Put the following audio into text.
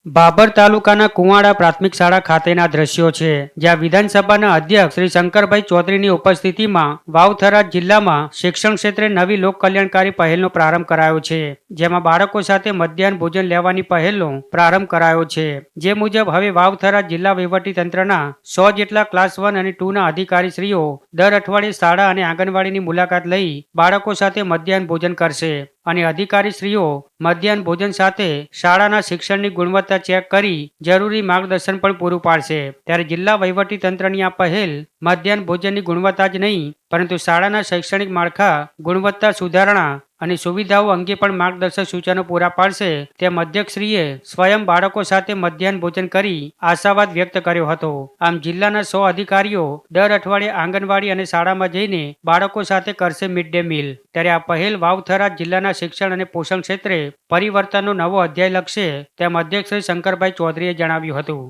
બાબર તાલુકાના કુવાડા પ્રાથમિક શાળા ખાતેના દ્રશ્યો છે, જ્યાં વિધાનસભાના અધ્યક્ષ શ્રી શંકરભાઈ ચૌધરીની ઉપસ્થિતિમાં વાવથરા જિલ્લામાં શિક્ષણ ક્ષેત્રે નવી લોક કલ્યાણકારી પહેલનો પ્રારંભ કરાયો છે, જેમાં બાળકો સાથે મધ્યાહન ભોજન લેવાની પહેલનો પ્રારંભ કરાયો છે. જે મુજબ હવે વાવથરા જિલ્લા વહીવટીતંત્રના 100 જેટલા ક્લાસ 1 અને 2 ના અધિકારીશ્રીઓ દર અઠવાડિયે શાળા અને આંગણવાડીની મુલાકાત લઈ બાળકો સાથે મધ્યાહન ભોજન કરશે અને અધિકારીશ્રીઓ મધ્યાહન ભોજન સાથે શાળાના શિક્ષણની ગુણવત્તા ચેક કરી જરૂરી માર્ગદર્શન પણ પૂરું પાડશે. ત્યારે જિલ્લા વહીવટી તંત્રની આ પહેલ મધ્યાહન ભોજનની ગુણવત્તા જ નહીં, પરંતુ શાળાના શૈક્ષણિક માળખા, ગુણવત્તા સુધારણા અને સુવિધાઓ અંગે પણ માર્ગદર્શક સૂચનો પૂરા પાડશે તેમ અધ્યક્ષશ્રીએ સ્વયં બાળકો સાથે મધ્યાહન ભોજન કરી આશાવાદ વ્યક્ત કર્યો હતો. આમ જિલ્લાના 100 અધિકારીઓ દર અઠવાડિયે આંગણવાડી અને શાળામાં જઈને બાળકો સાથે કરશે મિડ ડે મીલ. ત્યારે આ પહેલ વાવથરા જિલ્લાના શિક્ષણ અને પોષણ ક્ષેત્રે પરિવર્તનનો નવો અધ્યાય લખશે તેમ અધ્યક્ષ શ્રી શંકરભાઈ ચૌધરીએ જણાવ્યું હતું.